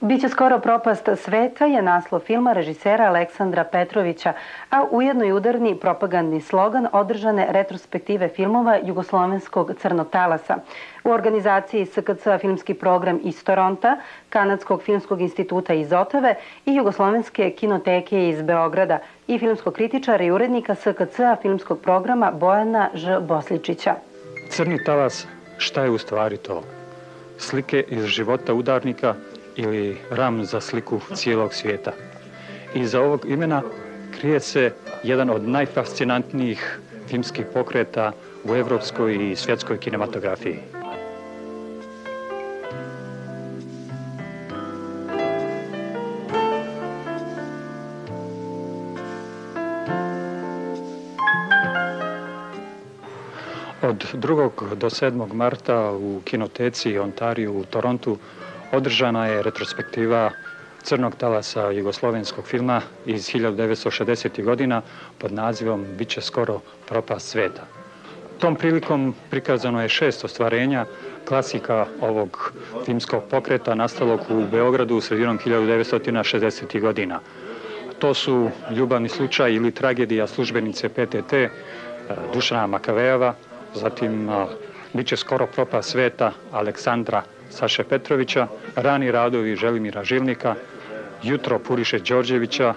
Biće skoro propast sveta je naslov filma režisera Aleksandra Petrovića, a ujedno i udarni propagandni slogan održane retrospektive filmova Jugoslovenskog crnog talasa. U organizaciji SKC filmski program iz Toronta, Kanadskog filmskog instituta iz Otave i Jugoslovenske kinoteke iz Beograda i filmskog kritičara i urednika SKC filmskog programa Bojana Ž. Bosličića. Crni talas, šta je u stvari to? Slike iz života udarnika ili ram za sliku cijelog svijeta. Iza ovog imena krije se jedan od najfascinantnijih filmskih pokreta u evropskoj i svjetskoj kinematografiji. Od 2. do 7. marta u kinoteci Ontario u Torontu održana je retrospektiva crnog talasa jugoslovenskog filma iz 1960. godina pod nazivom Biće skoro propast sveta. Tom prilikom prikazano je 6 ostvarenja klasika ovog filmskog pokreta nastalog u Beogradu sredinom 1960. godina. To su Ljubavni slučaj ili tragedija službenice PTT Dušana Makavejeva, zatim Biće skoro propast sveta Aleksandra Saše Petrovića, Rani radovi Želimira Žilnika, Jutro Puriše Đorđevića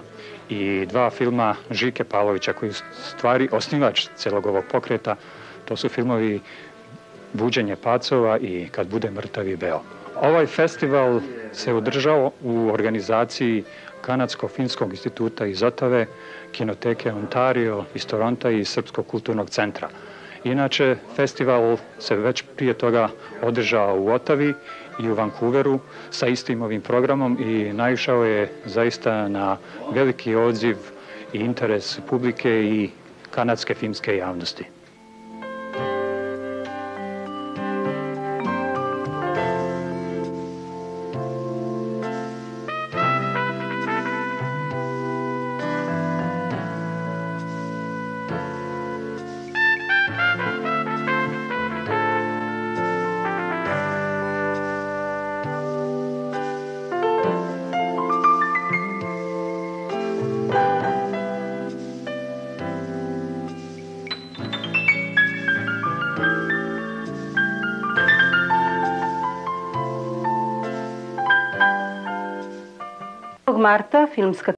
i 2 filma Žike Pavlovića koji je stvari osnivač celog ovog pokreta. To su filmovi Buđenje pacova i Kad bude mrtav i beo. Ovaj festival se održao u organizaciji Kanadskog filmskog instituta iz Otave, kinoteke Ontario iz Toronta i Srpskog kulturnog centra. Inače, festival se već prije toga održao u Otavi i u Vancouveru sa istim ovim programom i naišao je zaista na veliki odziv i interes publike i kanadske filmske javnosti. Marta filmska